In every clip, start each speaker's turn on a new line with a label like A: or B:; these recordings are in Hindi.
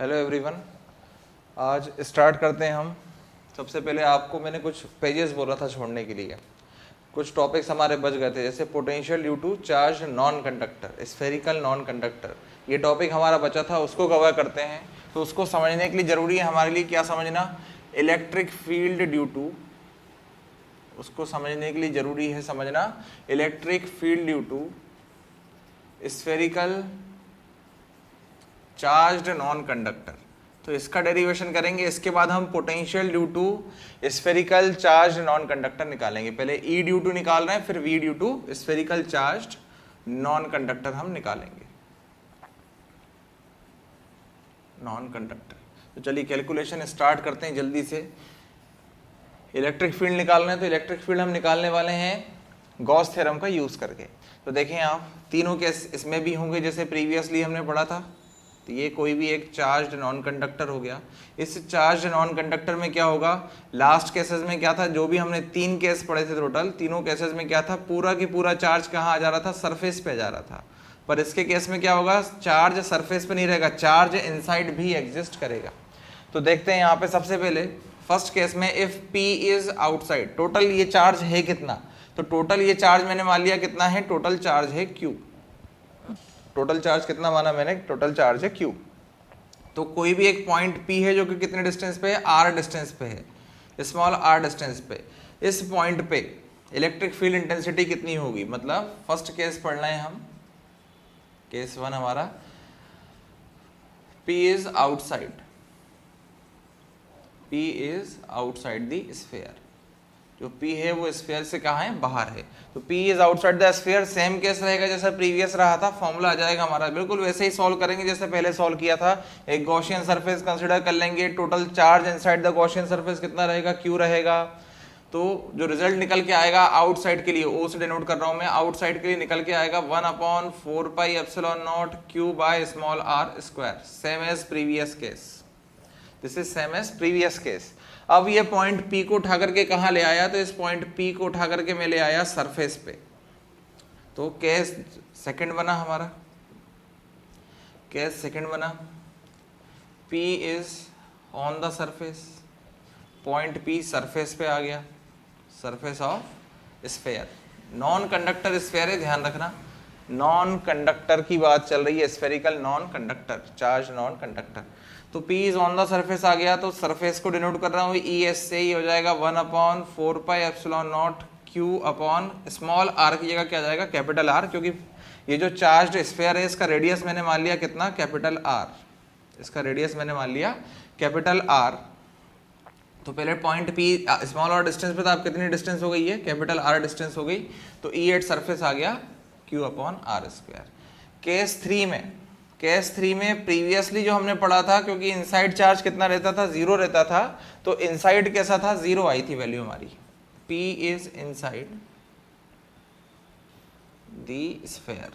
A: हेलो एवरीवन, आज स्टार्ट करते हैं हम। सबसे पहले आपको मैंने कुछ पेजेस बोला था छोड़ने के लिए। कुछ टॉपिक्स हमारे बच गए थे, जैसे potential due to charge non conductor, spherical non conductor. ये टॉपिक हमारा बचा था, उसको कवर करते हैं। तो उसको समझने के लिए ज़रूरी है हमारे लिए क्या समझना, इलेक्ट्रिक फील्ड ड्यू टू। उसको समझने के लिए ज़रूरी है समझना electric field due to spherical charged non conductor. तो इसका डेरिवेशन करेंगे, इसके बाद हम potential due to spherical charge non conductor निकालेंगे। पहले ई ड्यू टू निकाल रहे हैं, फिर V due to spherical charge non conductor हम निकालेंगे, नॉन कंडक्टर। तो चलिए कैलकुलेशन स्टार्ट करते हैं जल्दी से। इलेक्ट्रिक फील्ड निकालना है, तो इलेक्ट्रिक फील्ड हम निकालने वाले हैं गॉस थ्योरम का यूज करके। तो देखें आप, तीनों केस इसमें भी होंगे जैसे प्रीवियसली हमने पढ़ा था। तो ये कोई भी एक चार्ज्ड नॉन कंडक्टर हो गया। इस चार्ज्ड नॉन कंडक्टर में क्या होगा, लास्ट केसेस में क्या था, जो भी हमने 3 केस पढ़े थे टोटल, तीनों केसेस में क्या था, पूरा की पूरा चार्ज कहाँ आ जा रहा था, सरफेस पे जा रहा था। पर इसके केस में क्या होगा, चार्ज सरफेस पे नहीं रहेगा, चार्ज इनसाइड भी एग्जिस्ट करेगा। तो देखते हैं यहाँ पे सबसे पहले फर्स्ट केस में, if P is outside, total ये चार्ज है कितना, तो टोटल ये चार्ज मैंने मान लिया कितना है, टोटल चार्ज है Q। टोटल चार्ज कितना माना मैंने, टोटल चार्ज है Q। तो कोई भी एक पॉइंट P है जो कि कितने डिस्टेंस पे है, R डिस्टेंस पे है, स्मॉल r डिस्टेंस पे। इस पॉइंट पे इलेक्ट्रिक फील्ड इंटेंसिटी कितनी होगी, मतलब फर्स्ट केस पढ़ना है हम, केस 1 हमारा, P is outside, P is outside the sphere. जो P है वो स्फीयर से कहाँ है, बाहर है। तो P is outside the sphere, same case रहेगा जैसा प्रीवियस रहा था, फॉर्मूला आ जाएगा हमारा, बिल्कुल वैसे ही सॉल्व करेंगे जैसे पहले सॉल्व किया था। एक गॉसियन सरफेस कंसीडर कर लेंगे, total charge inside the Gaussian surface कितना रहेगा, Q रहेगा। तो जो रिजल्ट निकल के आएगा आउटसाइड के लिए, O से डिनोट कर रहा हूं मैं, आउटसाइड के लिए निकल के आएगा 1/4πε0 Q by small r square, same as previous case. This is same as previous case. अब ये पॉइंट P को उठा करके कहाँ ले आया, तो इस पॉइंट P को उठा करके मैं ले आया सरफेस पे। तो केस सेकंड बना हमारा, केस सेकंड बना, P is on the surface, point P surface पे आ गया, surface of sphere. Non conductor sphere है, ध्यान रखना, नॉन कंडक्टर की बात चल रही है, spherical non conductor, charge non conductor. तो P is on the surface आ गया, तो सरफेस को डिनोट कर रहा हूँ ES से, ही हो जाएगा 1/4πε0 Q अपॉन स्मॉल r की जगह क्या आ जाएगा, कैपिटल R, क्योंकि ये जो चार्ज स्फीयर है इसका रेडियस मैंने मान लिया कितना, कैपिटल R। इसका रेडियस मैंने मान लिया कैपिटल R। तो पहले point P small r distance पे था, अब कितनी डिस्टेंस हो गई है, कैपिटल R डिस्टेंस हो गई। तो E एट सरफेस आ गया Q upon R square. Case 3 में प्रीवियसली जो हमने पढ़ा था, क्योंकि इनसाइड चार्ज कितना रहता था, 0 रहता था, तो इनसाइड कैसा था, 0 आई थी वैल्यू हमारी। P is inside the sphere.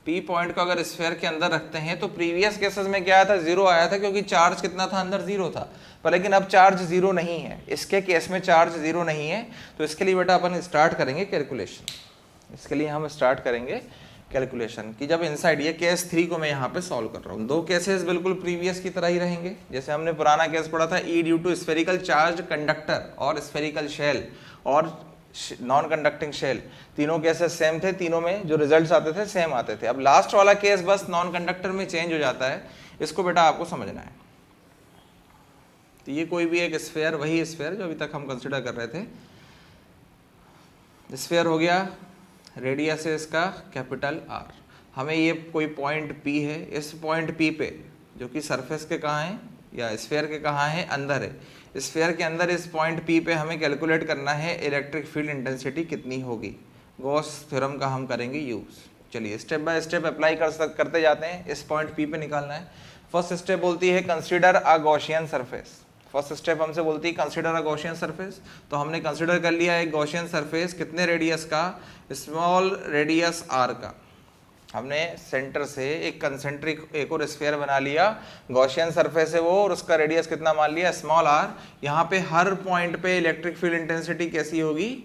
A: P point को अगर स्फीयर के अंदर रखते हैं तो प्रीवियस केसेस में क्या आया था, 0 आया था, क्योंकि चार्ज कितना था, अंदर 0 था। पर लेकिन अब चार्ज 0 नहीं है, इसके केस में चार्ज 0 नहीं है। तो इसके लिए बेटा अपन स्टार्ट करेंगे कैलकुलेशन। इसके लिए हम स्टार्ट करेंगे कैलकुलेशन कि जब इनसाइड, ये केस 3 को मैं यहाँ पे सॉल्व कर रहा हूँ। 2 केसेस बिल्कुल प्रीवियस की तरह ही रहेंगे, जैसे हमने पुराना केस पढ़ा था, E due to spherical charge conductor और स्फेरिकल शेल और नॉन कंडक्टिंग शेल, तीनों केसेस सेम थे, तीनों में जो रिजल्ट्स आते थे सेम आते थे। अब लास्ट वाला केस बस नॉन कंडक्टर में चेंज हो जाता है, इसको बेटा आपको समझना है। तो ये कोई भी एक स्फीयर, वही स्फीयर जो अभी तक हम कंसिडर कर रहे थे, स्फीयर हो गया, रेडियस है इसका कैपिटल R। हमें ये कोई पॉइंट P है, इस पॉइंट P पे जो कि सरफेस के कहाँ है या स्फीयर के कहाँ है, अंदर है, स्फीयर के अंदर इस पॉइंट P पे हमें कैलकुलेट करना है इलेक्ट्रिक फील्ड इंटेंसिटी कितनी होगी। गॉस थ्योरम का हम करेंगे यूज। चलिए स्टेप बाय स्टेप अप्लाई करते जाते हैं। इस पॉइंट P पे निकालना है। फर्स्ट स्टेप बोलती है consider a Gaussian surface. First step हमसे बोलती है कंसीडर अ गॉसियन सरफेस। तो हमने कंसीडर कर लिया एक गॉसियन सरफेस, कितने रेडियस का, स्मॉल रेडियस r का। हमने सेंटर से एक कंसेंट्रिक एक और स्फीयर बना लिया, गॉसियन सरफेस है वो, और उसका रेडियस कितना मान लिया, स्मॉल r। यहाँ पे हर पॉइंट पे इलेक्ट्रिक फील्ड इंटेंसिटी कैसी होगी,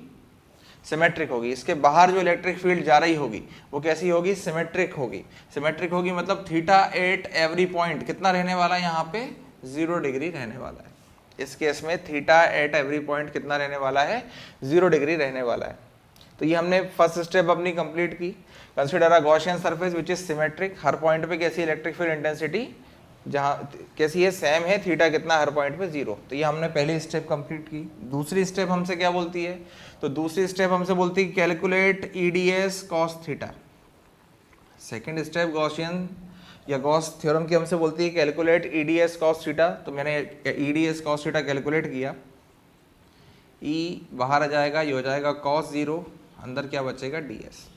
A: सिमेट्रिक होगी। इसके बाहर जो इलेक्ट्रिक फील्ड जा रही होगी वो कैसी होगी, सिमेट्रिक होगी। सिमेट्रिक होगी मतलब थीटा एट एवरी पॉइंट कितना रहने वाला है, यहाँ पे 0 डिग्री रहने वाला है। इस केस में थीटा एट एवरी पॉइंट कितना रहने वाला है, 0 डिग्री रहने वाला है। तो ये हमने फर्स्ट स्टेप अपनी कंप्लीट की। Consider a Gaussian surface which is symmetric, her point पे कैसी इलेक्ट्रिक फील्ड इंटेंसिटी जहाँ कैसी है, सेम है, थीटा कितना हर पॉइंट पे 0। तो ये हमने पहली स्टेप कंप्लीट की। दूसरी स्टेप हमसे क्या बोलती है, तो दूसरी स्टेप हमसे बोलती है calculate EDS cos theta. Second step Gaussian या गॉस थ्योरम की हमसे बोलती है कैलकुलेट ईडीएस कॉस थीटा। तो मैंने ईडीएस कॉस थीटा कैलकुलेट किया, ई बाहर आ जाएगा, ये हो जाएगा कॉस 0, अंदर क्या बचेगा, ds।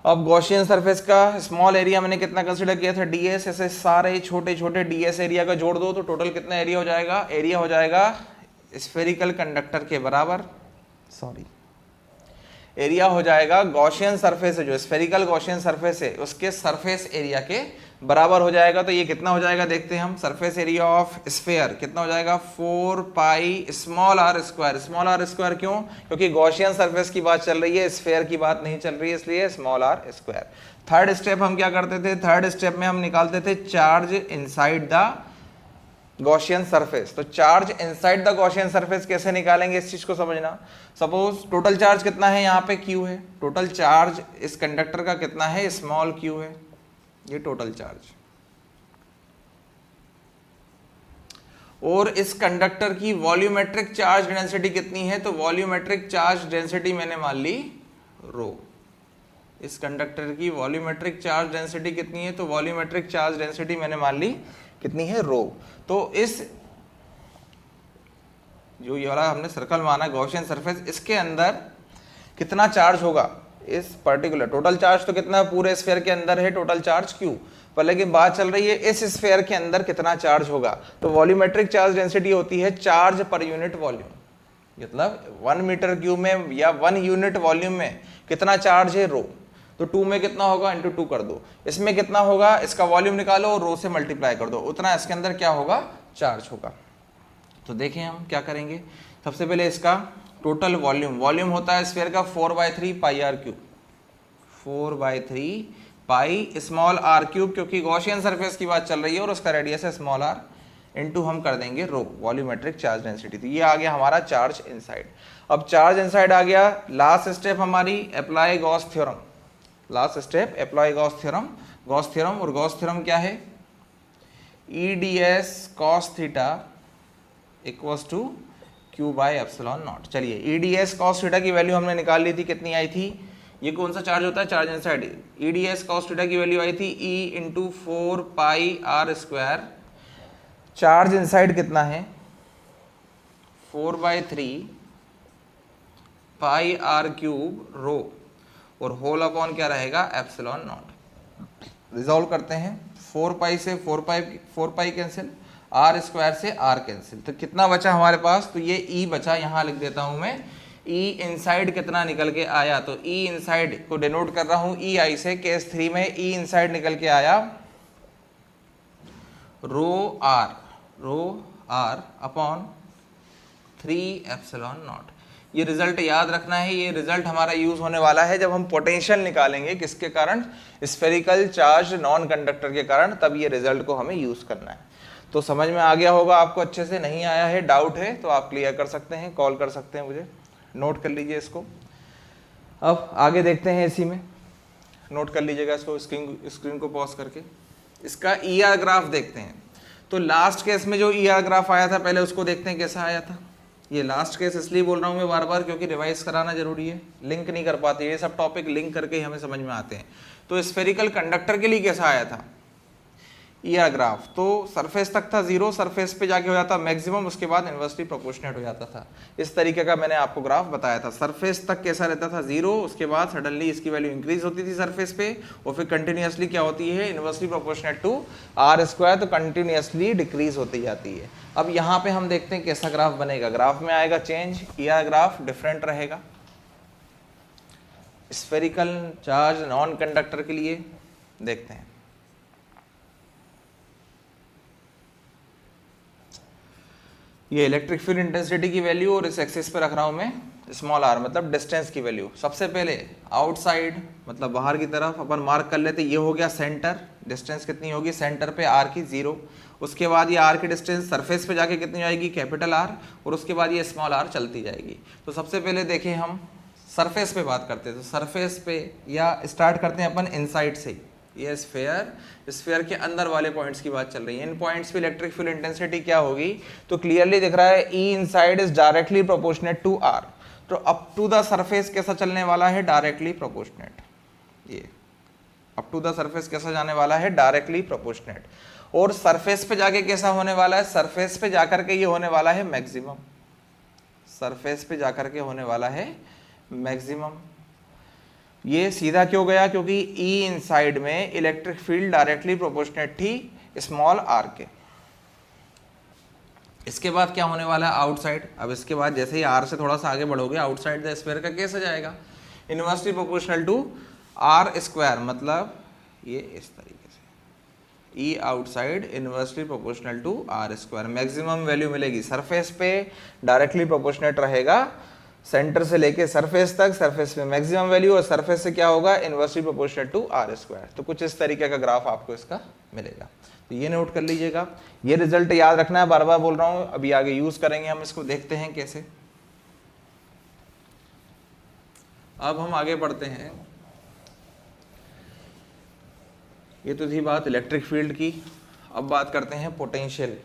A: अब गॉसियन सरफेस का स्मॉल एरिया मैंने कितना कंसीडर किया था, ds। ऐसे सारे छोटे छोटे ds एरिया का जोड़ दो तो टोटल कितना एरिया हो जाएगा, एरिया हो जाएगा स्फेरिकल कंडक्टर के बराबर, सॉरी एरिया हो जाएगा गॉसियन सरफेस है, जो स्फेरिकल गॉसियन सरफेस है उसके सरफेस एरिया के बराबर हो जाएगा। तो ये कितना हो जाएगा देखते हैं हम, सरफेस एरिया ऑफ स्फेयर कितना हो जाएगा, 4 pi small R square. Small R square क्यों, क्योंकि गॉसियन सरफेस की बात चल रही है, स्फेयर की बात नहीं चल रही है, इसलिए small R square. Third step हम क्या करते थे, थर्ड स्टेप में हम निकालते थे charge inside the Gaussian surface. तो charge inside the Gaussian surface कैसे निकालेंगे, इस चीज को समझना। सपोज टोटल चार्ज कितना है, यहाँ पे Q है, टोटल चार्ज इस कंडक्टर का कितना है, स्मॉल q है, ये टोटल चार्ज। और इस कंडक्टर की वॉल्यूमेट्रिक चार्ज डेंसिटी कितनी है, तो वॉल्यूमेट्रिक चार्ज डेंसिटी मैंने मान ली रो। इस कंडक्टर की वॉल्यूमेट्रिक चार्ज डेंसिटी कितनी है, तो वॉल्यूमेट्रिक चार्ज डेंसिटी मैंने मान ली कितनी है, रो। तो इस जो ये वाला हमने सर्कल माना गॉसियन सरफेस, इसके अंदर कितना चार्ज होगा, इस पर्टिकुलर टोटल चार्ज तो कितना पूरे स्फीयर के अंदर है, टोटल चार्ज Q, पर लेकिन बात चल रही है इस स्फीयर के अंदर कितना चार्ज होगा। तो वॉल्यूमेट्रिक चार्ज डेंसिटी होती है चार्ज पर यूनिट वॉल्यूम, मतलब 1 मीटर क्यूब में या 1 यूनिट वॉल्यूम में कितना चार्ज है, रो। तो 2 में कितना होगा, इंटू 2 कर दो। इसमें कितना होगा, इसका वॉल्यूम निकालो और रो से मल्टीप्लाई कर दो, उतना इसके अंदर क्या होगा, चार्ज होगा। तो देखें हम क्या करेंगे, सबसे पहले इसका टोटल वॉल्यूम, वॉल्यूम होता है स्फीयर का 4/3 pi are cube, 4/3 pi small r cube, क्योंकि गॉसियन सरफेस की बात चल रही है और उसका रेडियस है स्मॉल आर, इनटू हम कर देंगे रो, वॉल्यूमेट्रिक चार्ज डेंसिटी। तो ये आ गया हमारा चार्ज इनसाइड। अब चार्ज इनसाइड आ गया, लास्ट स्टेप हमारी apply Gauss theorem. Last step apply Gauss theorem. Gauss theorem, और गॉस थ्योरम क्या है, EDS cos theta equals to Q by epsilon naught. चलिए ईडीएस कॉस थीटा की वैल्यू हमने निकाल ली थी, कितनी आई थी, ये कौन सा चार्ज होता है, charge inside. EDS cos theta की वैल्यू आई थी E into 4 pi R square. Charge inside कितना है, 4/3 पाई आर क्यूब रो, और होल अपॉन क्या रहेगा, एप्सिलॉन नॉट। रिजॉल्व करते हैं, 4 पाई से 4 पाई कैंसिल, आर स्क्वायर से आर कैंसिल, तो कितना बचा हमारे पास, तो ये ई बचा, यहाँ लिख देता हूं मैं, ई इनसाइड कितना निकल के आया, तो ई इनसाइड को डिनोट कर रहा हूं ई आई से, केस 3 में ई इनसाइड निकल के आया रो आर अपॉन 3 एप्सिलॉन नॉट। ये रिजल्ट याद रखना है, ये रिजल्ट हमारा यूज होने वाला है जब हम पोटेंशियल निकालेंगे, किसके कारण, स्फेरिकल चार्ज नॉन कंडक्टर के कारण, तब ये रिजल्ट को हमें यूज करना है। तो समझ में आ गया होगा आपको अच्छे से, नहीं आया है, डाउट है तो आप क्लियर कर सकते हैं, कॉल कर सकते हैं मुझे, नोट कर लीजिए इसको। अब आगे देखते हैं, इसी में नोट कर लीजिएगा इसको, स्क्रीन को पॉज करके इसका ER ग्राफ देखते हैं। तो लास्ट केस में जो ER ग्राफ आया था पहले उसको देखते हैं कैसा आया था। ये लास्ट केस इसलिए बोल रहा हूँ मैं बार बार क्योंकि रिवाइज कराना जरूरी है, लिंक नहीं कर पाते, ये सब टॉपिक लिंक करके ही हमें समझ में आते हैं। तो स्फेरिकल कंडक्टर के लिए कैसा आया था ER ग्राफ, तो सरफेस तक था 0, सरफेस पे जाके हो जाता मैक्सिमम, उसके बाद इन्वर्सली प्रोपोर्शनेट हो जाता था। इस तरीके का मैंने आपको ग्राफ बताया था, सरफेस तक कैसा रहता था 0, उसके बाद सडनली इसकी वैल्यू इंक्रीज होती थी सरफेस पे, और फिर कंटिन्यूअसली क्या होती है, inversely proportionate to R square, तो कंटिन्यूअसली डिक्रीज होती जाती है। अब यहाँ पे हम देखते हैं कैसा ग्राफ बनेगा, ग्राफ में आएगा चेंज, ER ग्राफ डिफरेंट रहेगा स्फेरिकल चार्ज नॉन कंडक्टर के लिए। देखते हैं, ये इलेक्ट्रिक फील्ड इंटेंसिटी की वैल्यू और इस एक्सिस पे रख रहा हूँ मैं स्मॉल आर मतलब डिस्टेंस की वैल्यू। सबसे पहले आउटसाइड मतलब बाहर की तरफ अपन मार्क कर लेते, ये हो गया सेंटर, डिस्टेंस कितनी होगी सेंटर पे आर की 0। उसके बाद ये आर की डिस्टेंस सरफेस पे जाके कितनी जाएगी कैपिटल आर, और उसके बाद ये स्मॉल आर चलती जाएगी। तो सबसे पहले देखें हम सरफेस पे बात करते हैं, तो सरफेस पे या स्टार्ट करते हैं अपन इनसाइड से। ये स्फीयर के अंदर वाले पॉइंट्स की बात चल रही है। इन पॉइंट्स पे इलेक्ट्रिक फील्ड इंटेंसिटी क्या होगी, तो क्लियरली दिख रहा है E inside is directly proportionate to r. तो अप टू द सरफेस कैसा चलने वाला है, डायरेक्टली प्रोपोर्शनेट। ये अप टू द सरफेस कैसा जाने वाला है, डायरेक्टली प्रोपोर्शनेट। और सरफेस पे जाके कैसा होने वाला है, सरफेस पे जाकर के ये होने वाला है मैक्सिमम, सरफेस पे जाकर के होने वाला है मैक्सिमम। ये सीधा क्यों गया, क्योंकि ई इनसाइड में इलेक्ट्रिक फील्ड डायरेक्टली प्रोपोर्शनेट थी स्मॉल आर के। इसके बाद क्या होने वाला है आउटसाइड। अब इसके बाद जैसे ही आर से थोड़ा सा आगे बढ़ोगे आउटसाइड द स्फीयर का कैसे जाएगा, inversely proportional to R square, मतलब ये इस तरीके से E outside inversely proportional to R square. Maximum value मिलेगी सरफेस पे, डायरेक्टली प्रोपोर्शनेट रहेगा सेंटर से लेके सरफेस तक, सरफेस पे मैक्सिमम वैल्यू और सरफेस से क्या होगा inversely proportional to R square. तो कुछ इस तरीके का ग्राफ आपको इसका मिलेगा, तो ये नोट कर लीजिएगा। ये रिजल्ट याद रखना है, बार बार बोल रहा हूं, अभी आगे यूज करेंगे हम इसको, देखते हैं कैसे। अब हम आगे बढ़ते हैं, ये तो थी बात इलेक्ट्रिक फील्ड की। अब बात करते हैं पोटेंशियल।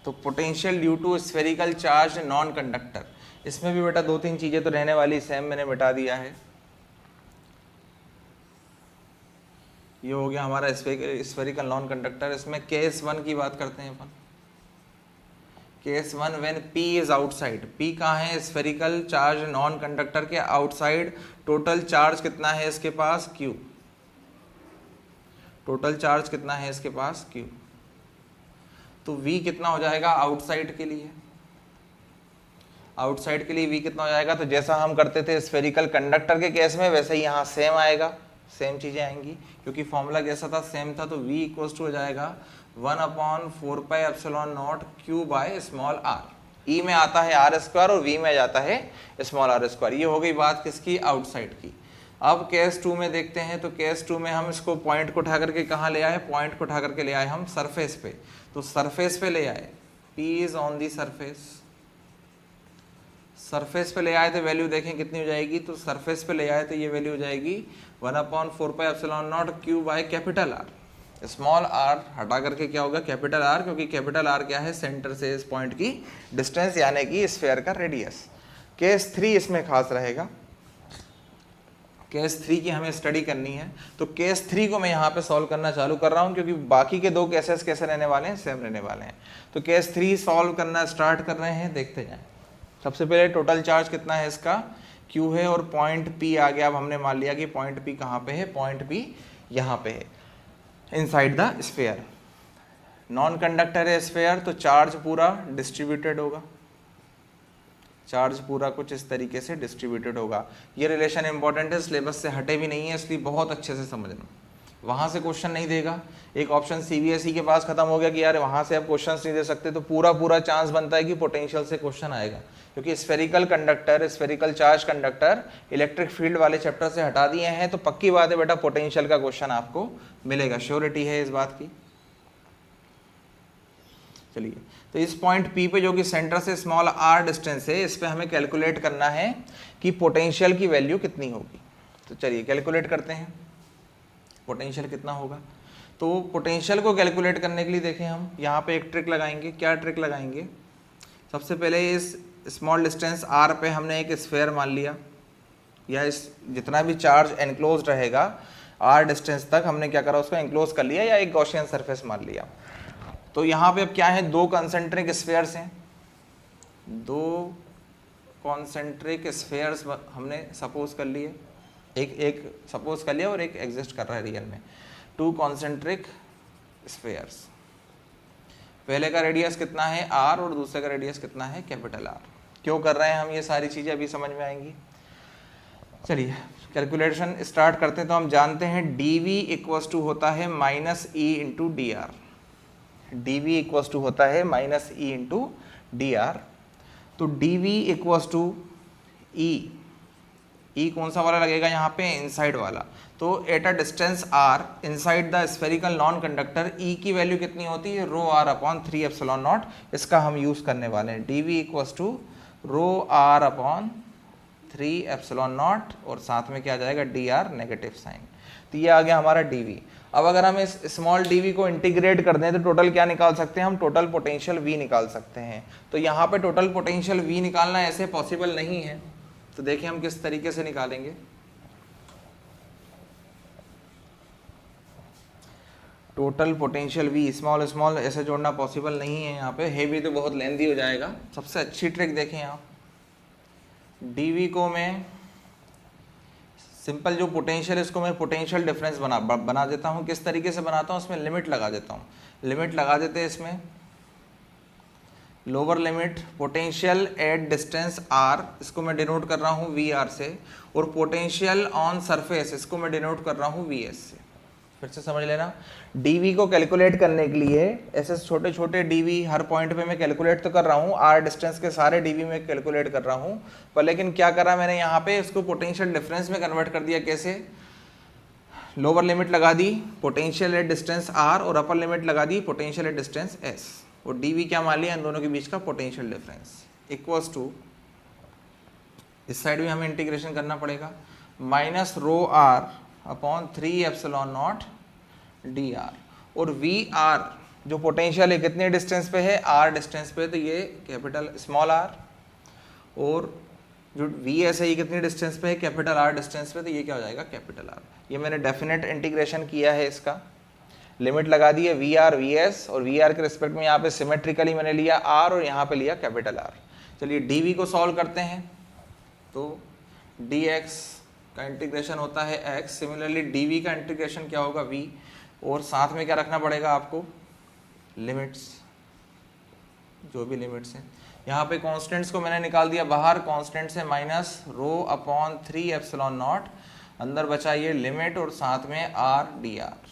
A: तो potential due to spherical charge non conductor, इसमें भी बेटा दो तीन चीजें तो रहने वाली, सेम मैंने मिटा दिया है। ये हो गया हमारा स्फेरिकल नॉन कंडक्टर। इसमें केस 1 की बात करते हैं अपन। Case 1 when P is outside, P कहाँ है स्फेरिकल चार्ज नॉन कंडक्टर के आउटसाइड, टोटल चार्ज कितना है इसके पास Q, टोटल चार्ज कितना है इसके पास Q। तो V कितना हो जाएगा आउटसाइड के लिए, आउटसाइड के लिए V कितना हो जाएगा, तो जैसा हम करते थे स्फेरिकल कंडक्टर के केस में वैसे ही यहाँ सेम आएगा, सेम चीजें आएंगी, क्योंकि फॉर्मूला कैसा था सेम था। तो V इक्वल्स टू हो जाएगा 1/4πε0 Q by small r। E में आता है आर स्क्वायर और V में जाता है स्मॉल आर स्क्वायर। ये हो गई बात किसकी, आउटसाइड की। अब केस 2 में देखते हैं, तो केस 2 में हम इसको पॉइंट को उठा करके कहाँ ले आए, पॉइंट को उठा करके ले आए हम सरफेस पे। तो सरफेस पे ले आए, P is on the surface, surface पे ले आए तो वैल्यू देखें कितनी हो जाएगी, तो सरफेस पे ले आए तो ये वैल्यू हो जाएगी 1/4πε0 Q by capital R। Small r हटा करके क्या होगा कैपिटल R, क्योंकि कैपिटल R क्या है सेंटर से इस पॉइंट की डिस्टेंस, यानी कि स्फीयर का रेडियस। केस 3 इसमें खास रहेगा, केस 3 की हमें स्टडी करनी है। तो केस 3 को मैं यहाँ पे सॉल्व करना चालू कर रहा हूँ, क्योंकि बाकी के दो केसेस कैसे रहने वाले हैं, सेम रहने वाले हैं। तो केस 3 सॉल्व करना स्टार्ट कर रहे हैं, देखते जाएं। सबसे पहले टोटल चार्ज कितना है इसका Q है, और पॉइंट P आ गया। अब हमने मान लिया कि पॉइंट P कहाँ पे है, पॉइंट P यहाँ पे है inside the sphere. Non conductor है स्फीयर, तो चार्ज पूरा डिस्ट्रीब्यूटेड होगा, चार्ज पूरा कुछ इस तरीके से डिस्ट्रीब्यूटेड होगा। ये रिलेशन इंपॉर्टेंट है, सिलेबस से हटे भी नहीं है, इसलिए बहुत अच्छे से समझना। वहाँ से क्वेश्चन नहीं देगा। एक ऑप्शन CBSE के पास खत्म हो गया कि यार वहाँ से आप क्वेश्चन नहीं दे सकते, तो पूरा चांस बनता है कि पोटेंशियल से क्वेश्चन आएगा, क्योंकि spherical conductor, spherical charge conductor electric field वाले चैप्टर से हटा दिए हैं। तो पक्की बात है बेटा पोटेंशियल का क्वेश्चन आपको मिलेगा, श्योरिटी है इस बात की। चलिए, तो इस पॉइंट P पे जो कि सेंटर से स्मॉल r डिस्टेंस है, इस पे हमें कैलकुलेट करना है कि पोटेंशियल की वैल्यू कितनी होगी। तो चलिए कैलकुलेट करते हैं पोटेंशियल कितना होगा। तो पोटेंशियल को कैलकुलेट करने के लिए देखें हम यहाँ पे एक ट्रिक लगाएंगे। क्या ट्रिक लगाएंगे, सबसे पहले इस स्मॉल डिस्टेंस r पे हमने एक स्फीयर मान लिया, या इस जितना भी चार्ज एनक्लोज रहेगा r डिस्टेंस तक हमने क्या करा, उसको एनक्लोज कर लिया, या एक गॉसियन सरफेस मान लिया। तो यहाँ पे अब क्या है, दो कॉन्सेंट्रिक स्फीयर्स हैं, दो कॉन्सेंट्रिक स्फीयर्स हमने सपोज कर लिए, एक सपोज कर लिया और एक एग्जिस्ट कर रहा है रियल में। टू कॉन्सेंट्रिक स्फीयर्स, पहले का रेडियस कितना है r और दूसरे का रेडियस कितना है कैपिटल R। क्यों कर रहे हैं हम ये सारी चीज़ें अभी समझ में आएंगी। चलिए कैलकुलेशन स्टार्ट करते हैं। तो हम जानते हैं dV इक्वल्स टू होता है -E into D R, dV equals to होता है -E इंटू डी आर। तो D V equals to E, E कौन सा वाला लगेगा यहाँ पे, इनसाइड वाला। तो at a distance R inside the spherical non conductor E की वैल्यू कितनी होती है, rho R upon 3 epsilon naught. इसका हम यूज करने वाले हैं, D V equals to rho R upon 3 epsilon naught, और साथ में क्या आ जाएगा, डी आर नेगेटिव साइन। तो ये आ गया हमारा डी वी। अब अगर हम इस स्मॉल डी वी को इंटीग्रेट कर दें तो टोटल क्या निकाल सकते हैं हम, टोटल पोटेंशियल वी निकाल सकते हैं। तो यहाँ पे टोटल पोटेंशियल वी निकालना ऐसे पॉसिबल नहीं है, तो देखिए हम किस तरीके से निकालेंगे। Total potential V small small ऐसे जोड़ना पॉसिबल नहीं है यहाँ पे, है भी तो बहुत लेंदी हो जाएगा। सबसे अच्छी ट्रिक देखें आप, डीवी को मैं सिंपल जो पोटेंशियल है इसको मैं पोटेंशियल डिफरेंस बना देता हूँ। किस तरीके से बनाता हूँ, इसमें लिमिट लगा देता हूँ। लिमिट लगा देते हैं इसमें, lower limit potential at distance R, इसको मैं डिनोट कर रहा हूँ वी आर से, और पोटेंशियल ऑन सरफेस इसको मैं डिनोट कर रहा हूँ वी एस से। फिर से समझ लेना, डीवी को कैलकुलेट करने के लिए ऐसे छोटे छोटे डीवी हर पॉइंट पे मैं कैलकुलेट तो कर रहा हूँ, आर डिस्टेंस के सारे डीवी में कैलकुलेट कर रहा हूँ, पर लेकिन क्या करा मैंने यहाँ पे, इसको पोटेंशियल डिफरेंस में कन्वर्ट कर दिया। कैसे, लोअर लिमिट लगा दी पोटेंशियल एट डिस्टेंस आर, और अपर लिमिट लगा दी पोटेंशियल एट डिस्टेंस एस, और डीवी क्या मान लिया, इन दोनों के बीच का पोटेंशियल डिफरेंस इक्वल्स टू, इस साइड भी हमें इंटीग्रेशन करना पड़ेगा, minus rho R upon 3 epsilon naught D R. और वी आर जो पोटेंशियल है कितने डिस्टेंस पे है, आर डिस्टेंस पे, तो ये कैपिटल स्मॉल आर, और जो वी एस है ये कितनी डिस्टेंस पे है, कैपिटल आर डिस्टेंस पे, तो ये क्या हो जाएगा, कैपिटल आर। ये मैंने डेफिनेट इंटीग्रेशन किया है, इसका लिमिट लगा दी है वी आर वी एस, और वी आर के रिस्पेक्ट में यहाँ पे सिमेट्रिकली मैंने लिया आर, और यहाँ पे लिया कैपिटल आर। चलिए डी वी को सॉल्व करते हैं, तो डी एक्स का इंटीग्रेशन होता है x, सिमिलरली dv का इंटीग्रेशन क्या होगा v, और साथ में क्या रखना पड़ेगा आपको, लिमिट्स, जो भी लिमिट्स हैं। यहाँ पे कांस्टेंट्स को मैंने निकाल दिया बाहर, कांस्टेंट्स है minus rho upon 3 epsilon not, अंदर बचा ये लिमिट, और साथ में आर डी आर।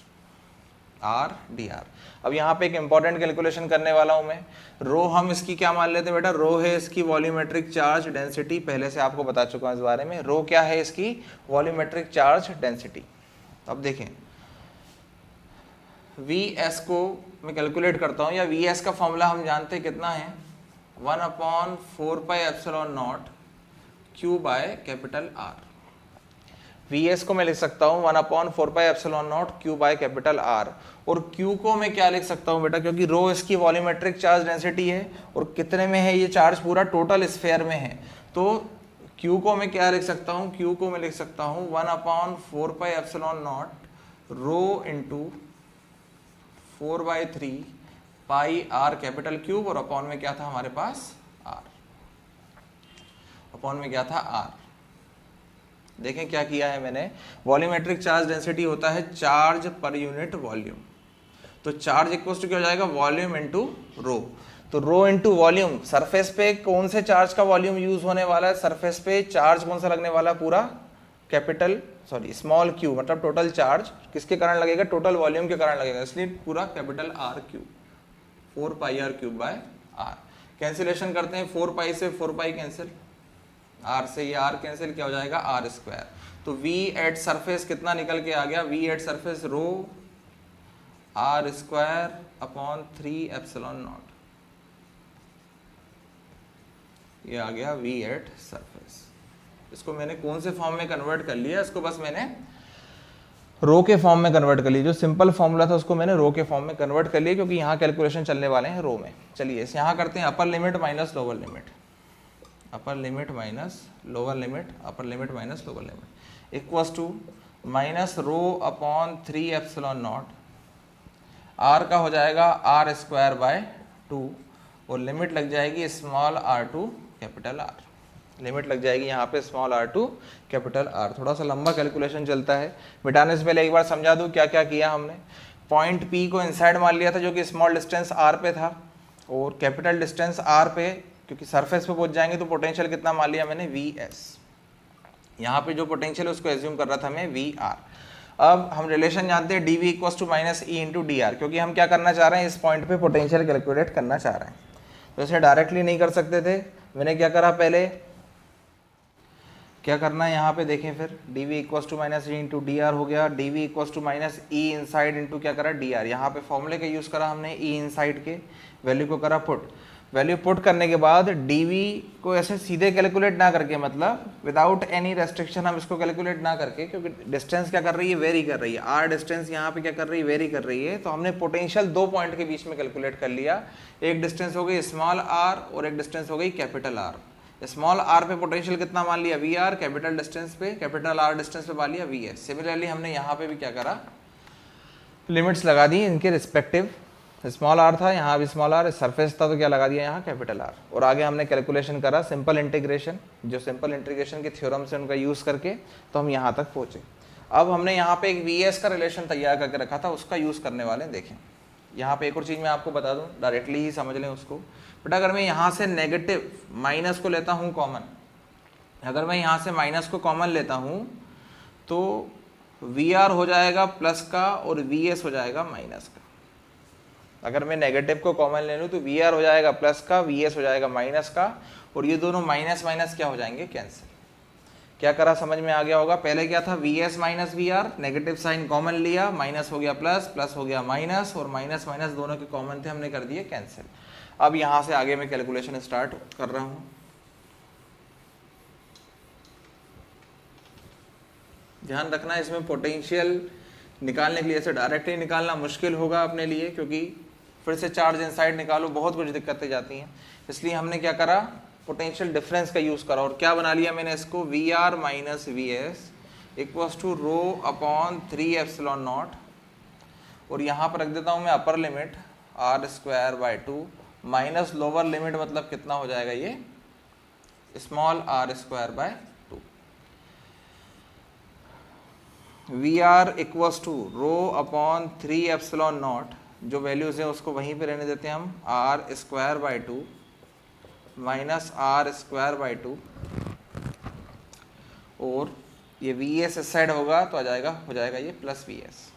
A: अब यहाँ पे एक इंपॉर्टेंट कैलकुलेशन करने वाला हूँ मैं। रो हम इसकी क्या मान लेते हैं बेटा, रो है इसकी वॉल्यूमेट्रिक चार्ज डेंसिटी, पहले से आपको बता चुका हूँ इस बारे में। रो क्या है इसकी, वॉल्यूमेट्रिक चार्ज डेंसिटी। अब देखें, वी एस को मैं कैलकुलेट करता हूँ, या वी एस का फॉर्मूला हम जानते हैं कितना है, 1/4 pi epsilon naught Q by capital R. V S को मैं लिख सकता हूँ 1/4 pi epsilon naught Q by capital R, और क्यू को मैं क्या लिख सकता हूँ बेटा, क्योंकि रो इसकी वॉल्यूमेट्रिक चार्ज डेंसिटी है, और कितने में है ये चार्ज, पूरा टोटल स्फेयर में है, तो क्यू को मैं क्या लिख सकता हूँ, क्यू को मैं लिख सकता हूँ 1/4 pi epsilon naught rho into 4/3 pi R capital cube, और अपॉन में क्या था हमारे पास, आर, अपॉन में क्या था, आर। देखें क्या किया है मैंने, वॉल्यूमेट्रिक चार्ज डेंसिटी होता है चार्ज पर यूनिट वॉल्यूम, तो चार्ज इक्वल टू क्या हो जाएगा, वॉल्यूम इनटू रो। तो रो इनटू वॉल्यूम, सरफेस पे कौन से चार्ज का वॉल्यूम यूज होने वाला है, सरफेस पे चार्ज कौन सा लगने वाला है, पूरा कैपिटल स्मॉल क्यू, मतलब टोटल चार्ज किसके कारण लगेगा, टोटल वॉल्यूम के कारण लगेगा, इसलिए पूरा capital R cube, 4 pi are cube by R. Cancellation करते हैं, 4 पाई से 4 पाई कैंसिल, आर से ये आर कैंसिल, क्या हो जाएगा, आर स्क्वायर। तो V एट सरफेस कितना निकल के आ गया, V at surface rho R square upon 3 epsilon naught, ये आ गया V एट सरफेस। इसको मैंने कौन से फॉर्म में कन्वर्ट कर लिया, इसको बस मैंने रो के फॉर्म में कन्वर्ट कर लिया, जो सिंपल फॉर्मूला था उसको मैंने रो के फॉर्म में कन्वर्ट कर लिया, क्योंकि यहाँ कैलकुलेशन चलने वाले हैं रो में। चलिए इस यहाँ करते हैं upper limit minus lower limit, upper limit minus lower limit, upper limit minus lower limit equals to minus rho upon 3 epsilon naught, R का हो जाएगा आर स्क्वायर बाय 2, और लिमिट लग जाएगी small R to capital R, limit लग जाएगी यहाँ पे small R to capital R. थोड़ा सा लंबा कैलकुलेशन चलता है, मिटाने से पहले एक बार समझा दूँ क्या क्या किया हमने। पॉइंट पी को इनसाइड मान लिया था, जो कि स्मॉल डिस्टेंस आर पे था, और कैपिटल डिस्टेंस आर पे, क्योंकि सरफेस पे पहुंच जाएंगे तो पोटेंशियल कितना मान लिया मैंने, वी एस। यहाँ पे जो पोटेंशियल है उसको एज्यूम कर रहा था मैं वी आर। अब हम रिलेशन जानते हैं dv equals to minus E into D R, क्योंकि हम क्या करना चाह रहे हैं, इस पॉइंट पे पोटेंशियल कैलकुलेट करना चाह रहे हैं। तो ऐसे डायरेक्टली नहीं कर सकते थे, मैंने क्या करा, पहले क्या करना है यहाँ पे देखें, फिर D V equal to minus E into D R हो गया, D V equal to minus E inside into क्या करा, डी आर। यहाँ पे फॉर्मूले का यूज़ करा हमने, ई इनसाइड के वैल्यू को करा पुट। वैल्यू पुट करने के बाद डी वी को ऐसे सीधे कैलकुलेट ना करके, मतलब विदाउट एनी रेस्ट्रिक्शन हम इसको कैलकुलेट ना करके, क्योंकि डिस्टेंस क्या कर रही है, वेरी कर रही है, आर डिस्टेंस यहाँ पे क्या कर रही है, वेरी कर रही है, तो हमने पोटेंशियल 2 पॉइंट के बीच में कैलकुलेट कर लिया। एक डिस्टेंस हो गई स्मॉल आर और एक डिस्टेंस हो गई कैपिटल आर। स्मॉल आर पे पोटेंशियल कितना मान लिया, वी आर, कैपिटल डिस्टेंस पे, कैपिटल आर डिस्टेंस पे मान लिया वी एस। सिमिलरली हमने यहाँ पे भी क्या करा, लिमिट्स लगा दी इनके रिस्पेक्टिव। स्मॉल आर था, यहाँ भी स्मॉल आर, सरफेस था तो क्या लगा दिया यहाँ कैपिटल आर। और आगे हमने कैलकुलेशन करा सिंपल इंटीग्रेशन, जो सिंपल इंटीग्रेशन के थ्योरम से उनका यूज़ करके, तो हम यहाँ तक पहुँचे। अब हमने यहाँ पे एक वी एस का रिलेशन तैयार करके रखा था, उसका यूज़ करने वाले हैं। देखें यहाँ पे एक और चीज़ मैं आपको बता दूँ, डायरेक्टली ही समझ लें उसको। बट अगर मैं यहाँ से नेगेटिव माइनस को लेता हूँ कॉमन, अगर मैं यहाँ से माइनस को कॉमन लेता हूँ तो वी आर हो जाएगा प्लस का और वी एस हो जाएगा माइनस का। अगर मैं नेगेटिव को कॉमन ले लूँ तो वी आर हो जाएगा प्लस का, वी एस हो जाएगा माइनस का, और ये दोनों माइनस माइनस क्या हो जाएंगे, कैंसिल। क्या करा समझ में आ गया होगा। पहले क्या था, V S minus V R, negative sign common लिया, माइनस हो गया प्लस, प्लस हो गया माइनस, और माइनस माइनस दोनों के कॉमन थे, हमने कर दिए कैंसिल। अब यहाँ से आगे मैं कैलकुलेशन स्टार्ट कर रहा हूँ। ध्यान रखना इसमें पोटेंशियल निकालने के लिए ऐसे डायरेक्टली निकालना मुश्किल होगा अपने लिए, क्योंकि फिर से चार्ज इनसाइड निकालो, बहुत कुछ दिक्कतें जाती हैं। इसलिए हमने क्या करा, पोटेंशियल डिफरेंस का यूज़ करा, और क्या बना लिया मैंने इसको, V R minus V S equals to rho upon 3 epsilon naught, और यहाँ पर रख देता हूँ मैं upper limit R square by 2 minus lower limit, मतलब कितना हो जाएगा ये, small R square by 2। V R equals to rho upon 3 epsilon naught, जो वैल्यूज है उसको वहीं पे रहने देते हैं हम, R square by 2 minus R square by 2, और ये वी एस इस साइड होगा तो आ जाएगा, हो जाएगा ये plus V S.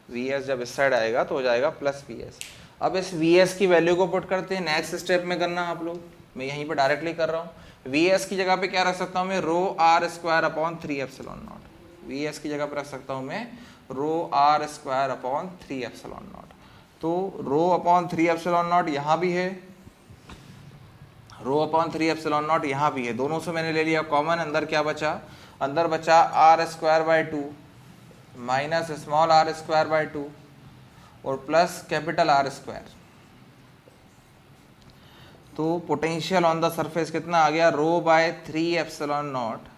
A: V S जब इस साइड आएगा तो हो जाएगा प्लस वी एस। अब इस वी एस की वैल्यू को पुट करते हैं, नेक्स्ट स्टेप में करना आप लोग, मैं यहीं पर डायरेक्टली कर रहा हूँ। वी एस की जगह पे क्या रख सकता हूँ मैं, rho R square upon 3 epsilon naught. V S की जगह पे रख सकता हूँ मैं rho R square upon 3 epsilon naught. तो रो अपॉन 3 एप्सिलॉन नॉट यहाँ भी है, रो अपॉन 3 एप्सिलॉन नॉट यहाँ भी है, दोनों से मैंने ले लिया कॉमन। अंदर क्या बचा, अंदर बचा R square by 2 minus small R square by 2 और प्लस कैपिटल आर स्क्वायर। तो पोटेंशियल ऑन द सरफेस कितना आ गया, rho by 3 epsilon naught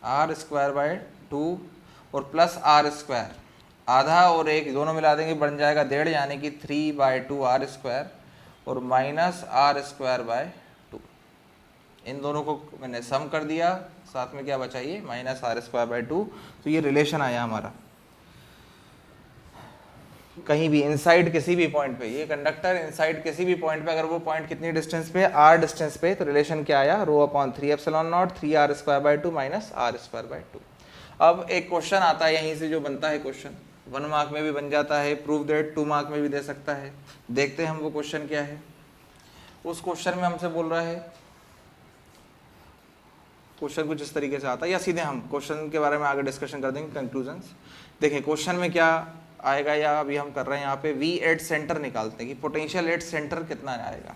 A: R square by 2 और प्लस आर स्क्वायर, आधा और एक दोनों मिला देंगे बन जाएगा 1.5, यानी कि 3 बाई 2 आर स्क्वायर और माइनस आर स्क्वायर बाय 2। इन दोनों को मैंने सम कर दिया, साथ में क्या बचा ये माइनस आर स्क्वायर बाई 2। तो ये रिलेशन आया हमारा, कहीं भी इनसाइड किसी भी पॉइंट पे, ये कंडक्टर इनसाइड किसी भी पॉइंट पे, अगर वो पॉइंट कितनी डिस्टेंस पे, आर डिस्टेंस पे, तो रिलेशन क्या आया, rho upon 3 epsilon naught 3 R square by 2 minus R square by 2। अब एक क्वेश्चन आता है यहीं से जो बनता है, क्वेश्चन 1 मार्क में भी बन जाता है, प्रूव दैट 2 मार्क में भी दे सकता है। देखते हैं हम वो क्वेश्चन क्या है। उस क्वेश्चन में हमसे बोल रहा है, क्वेश्चन कुछ इस तरीके से आता है, या सीधे हम क्वेश्चन के बारे में आगे डिस्कशन कर देंगे, कंक्लूजन्स। देखिए क्वेश्चन में क्या आएगा, या अभी हम कर रहे हैं यहाँ पे वी एट सेंटर निकालते हैं कि पोटेंशियल एट सेंटर कितना आएगा,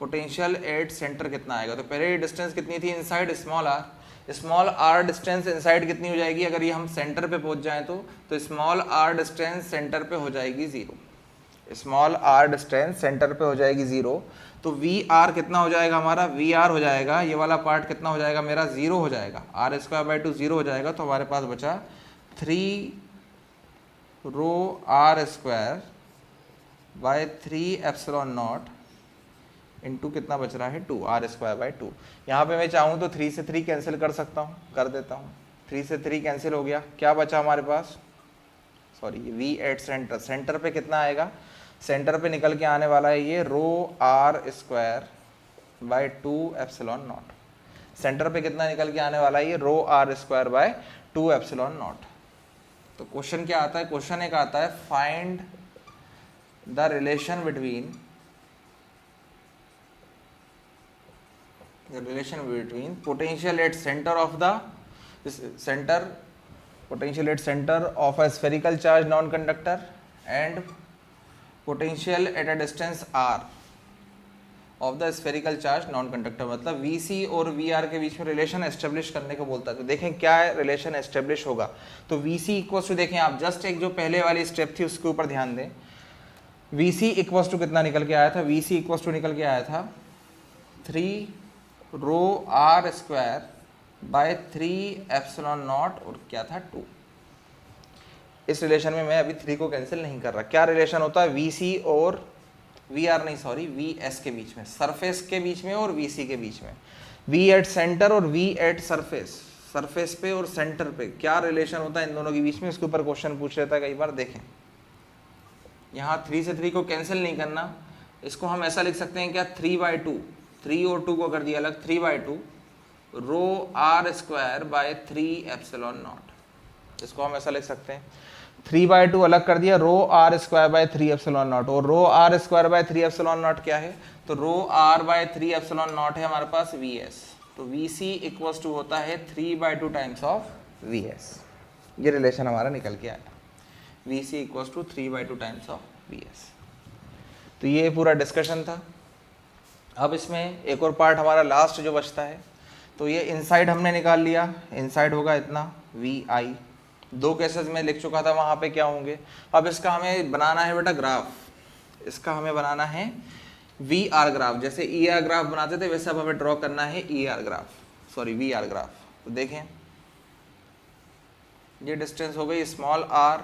A: पोटेंशियल एट सेंटर कितना आएगा। तो पहले डिस्टेंस कितनी थी inside, small R distance inside कितनी हो जाएगी, अगर ये हम सेंटर पे पहुंच जाएं तो स्मॉल आर डिस्टेंस सेंटर पे हो जाएगी 0, स्मॉल आर डिस्टेंस सेंटर पे हो जाएगी 0। तो वी आर कितना हो जाएगा हमारा, वी आर हो जाएगा, ये वाला पार्ट कितना हो जाएगा मेरा, 0 हो जाएगा, आर स्क्वायर बाई 2 0 हो जाएगा। तो हमारे पास बचा 3 rho R square by 3 epsilon naught into कितना बच रहा है 2 आर स्क्वायर बाई 2। यहाँ पे मैं चाहूँ तो 3 से 3 कैंसिल कर सकता हूँ, कर देता हूँ, 3 से 3 कैंसिल हो गया। क्या बचा हमारे पास, sorry V at centre, centre पे कितना आएगा, सेंटर पे निकल के आने वाला है ये rho R square by 2 epsilon naught. Centre पे कितना निकल के आने वाला है ये rho R square by 2 epsilon naught. तो क्वेश्चन क्या आता है, क्वेश्चन एक आता है find the relation between potential at center of the potential at center of a spherical charge non-conductor and potential at a distance r of the spherical charge non-conductor। मतलब VC और VR के बीच में रिलेशन एस्टेब्लिश करने को बोलता है। तो देखें क्या रिलेशन एस्टेब्लिश होगा। तो VC इक्वल्स टू, देखें आप जस्ट एक जो पहले वाली स्टेप थी उसके ऊपर ध्यान दें। VC इक्वल्स टू कितना निकल के आया था, VC इक्वल्स टू निकल के आया था 3 रो r square by 3 epsilon naught और क्या था 2। इस रिलेशन में मैं अभी 3 को कैंसिल नहीं कर रहा। क्या रिलेशन होता है VC और VR नहीं सॉरी VS के बीच में, सरफेस के बीच में और VC के बीच में, V एट सेंटर और V एट सरफेस, सरफेस पे और सेंटर पे क्या रिलेशन होता है इन दोनों के बीच में, इसके ऊपर क्वेश्चन पूछ लेता है कई बार। देखें यहाँ 3 से 3 को कैंसिल नहीं करना, इसको हम ऐसा लिख सकते हैं क्या 3/2, 3 और 2 को कर दिया अलग, 3/2 रो r square by 3 epsilon not. इसको हम ऐसा लिख सकते हैं 3/2 अलग कर दिया, rho r square by 3 epsilon naught. और rho r square by 3 epsilon naught क्या है, तो rho r by 3 epsilon naught है हमारे पास VS। तो VC इक्वल्स टू होता है 3/2 टाइम्स ऑफ VS। ये रिलेशन हमारा निकल के आया, VC equals to 3/2 times of VS। तो ये पूरा डिस्कशन था। अब इसमें एक और पार्ट हमारा लास्ट जो बचता है, तो ये इनसाइड हमने निकाल लिया, इनसाइड होगा इतना VI। 2 केसेस में लिख चुका था वहाँ पे क्या होंगे। अब इसका हमें बनाना है बेटा ग्राफ, इसका हमें बनाना है VR ग्राफ। जैसे ER ग्राफ बनाते थे वैसे अब हमें ड्रॉ करना है ER graph, sorry VR graph. तो देखें ये डिस्टेंस हो गई स्मॉल r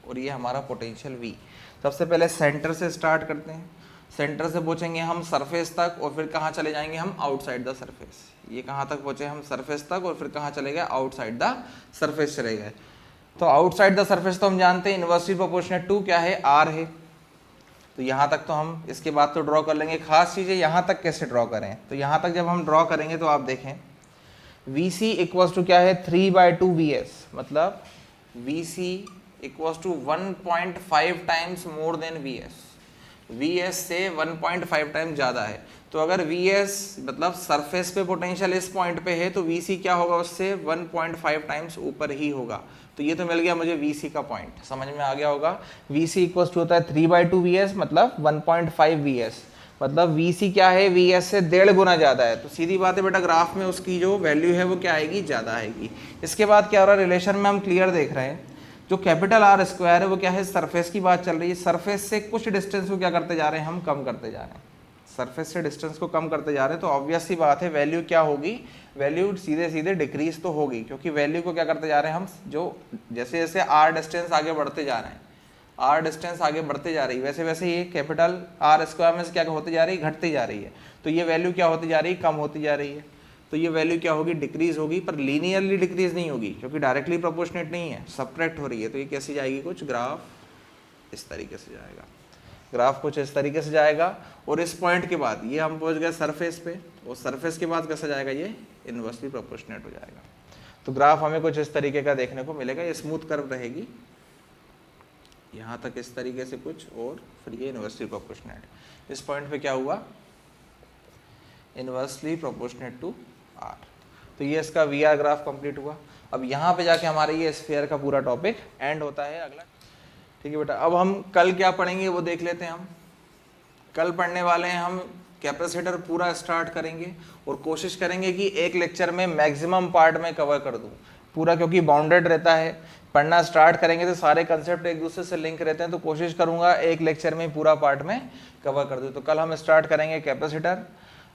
A: और ये हमारा पोटेंशियल V। सबसे पहले सेंटर से स्टार्ट करते हैं, सेंटर से पहुँचेंगे हम सरफेस तक और फिर कहाँ चले जाएंगे हम आउटसाइड द सरफेस। ये कहाँ तक पहुँचे हम सरफेस तक और फिर कहाँ चले गए आउटसाइड द सरफेस चले गए। तो आउटसाइड द सरफेस तो हम जानते हैं इन्वर्सली प्रोपोर्शनेट टू क्या है r है। तो यहाँ तक तो हम इसके बाद तो ड्रॉ कर लेंगे। खास चीज़ है यहाँ तक कैसे ड्रॉ करें, तो यहाँ तक जब हम ड्रॉ करेंगे तो आप देखें VC इक्वल्स टू क्या है 3/2 VS, मतलब VC equals to 1.5 times more than VS। VS से 1.5 टाइम ज़्यादा है। तो अगर VS मतलब सरफेस पे पोटेंशियल इस पॉइंट पे है तो VC क्या होगा उससे 1.5 टाइम्स ऊपर ही होगा। तो ये तो मिल गया मुझे VC का पॉइंट, समझ में आ गया होगा। VC इक्वल्स टू होता है 3/2 VS मतलब 1.5 VS, मतलब VC क्या है VS से 1.5 गुना ज़्यादा है। तो सीधी बात है बेटा ग्राफ में उसकी जो वैल्यू है वो क्या आएगी, ज़्यादा आएगी। इसके बाद क्या हो रहा है रिलेशन में हम क्लियर देख रहे हैं, जो कैपिटल R स्क्वायर है वो क्या है सरफेस की बात चल रही है। सरफेस से कुछ डिस्टेंस को क्या करते जा रहे हैं हम, कम करते जा रहे हैं। सरफेस से डिस्टेंस को कम करते जा रहे हैं तो ऑब्वियस सी बात है वैल्यू क्या होगी, वैल्यू सीधे सीधे डिक्रीज तो होगी, क्योंकि वैल्यू को क्या करते जा रहे हैं हम, जो जैसे जैसे R डिस्टेंस आगे बढ़ते जा रहे हैं, R डिस्टेंस आगे बढ़ते जा रही है वैसे वैसे ये कैपिटल R स्क्वायर में से क्या होती जा रही है, घटती जा रही है। तो ये वैल्यू क्या होती जा रही है, कम होती जा रही है। तो ये वैल्यू क्या होगी, डिक्रीज होगी, पर लीनियरली डिक्रीज नहीं होगी क्योंकि डायरेक्टली प्रोपोर्शनेट नहीं है, सब्ट्रैक्ट हो रही है। तो ये कैसी जाएगी, कुछ ग्राफ इस तरीके से जाएगा, ग्राफ कुछ इस तरीके से जाएगा। और इस पॉइंट के बाद ये हम पहुंच गए सरफेस पे, और सरफेस के बाद कैसा जाएगा, ये इनवर्सली प्रोपोर्शनेट हो जाएगा। तो ग्राफ हमें कुछ इस तरीके का देखने को मिलेगा। ये स्मूथ कर्व रहेगी यहाँ तक इस तरीके से कुछ, और फिर ये इनवर्सली प्रोपोर्शनेट। इस पॉइंट पे क्या हुआ, इनवर्सली प्रोपोर्शनेट टू R। तो ये इसका VR ग्राफ कंप्लीट हुआ। अब यहाँ पे जाके हमारे ये स्फीयर का पूरा टॉपिक एंड होता है अगला। ठीक है बेटा, अब हम कल क्या पढ़ेंगे वो देख लेते हैं। हम कल पढ़ने वाले हैं, हम कैपेसिटर पूरा स्टार्ट करेंगे और कोशिश करेंगे कि एक लेक्चर में मैक्सिमम पार्ट में कवर कर दूं पूरा, क्योंकि बाउंडेड रहता है। पढ़ना स्टार्ट करेंगे तो सारे कंसेप्ट एक दूसरे से लिंक रहते हैं, तो कोशिश करूंगा एक लेक्चर में पूरा पार्ट में कवर कर दूं। तो कल हम स्टार्ट करेंगे कैपेसिटर।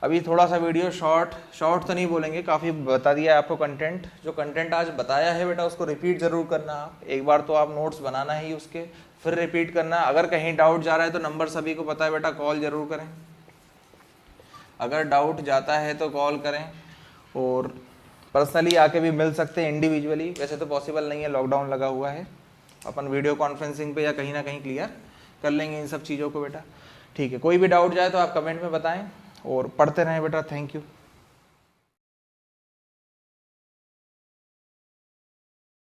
A: अभी थोड़ा सा वीडियो शॉर्ट तो नहीं बोलेंगे, काफ़ी बता दिया है आपको कंटेंट। जो कंटेंट आज बताया है बेटा उसको रिपीट ज़रूर करना। आप एक बार तो आप नोट्स बनाना ही उसके, फिर रिपीट करना। अगर कहीं डाउट जा रहा है तो नंबर सभी को पता है बेटा, कॉल ज़रूर करें। अगर डाउट जाता है तो कॉल करें, और पर्सनली आके भी मिल सकते हैं इंडिविजुअली। वैसे तो पॉसिबल नहीं है, लॉकडाउन लगा हुआ है। अपन वीडियो कॉन्फ्रेंसिंग पे या कहीं ना कहीं क्लियर कर लेंगे इन सब चीज़ों को बेटा। ठीक है, कोई भी डाउट जाए तो आप कमेंट में बताएं और पढ़ते रहें बेटा। Thank you.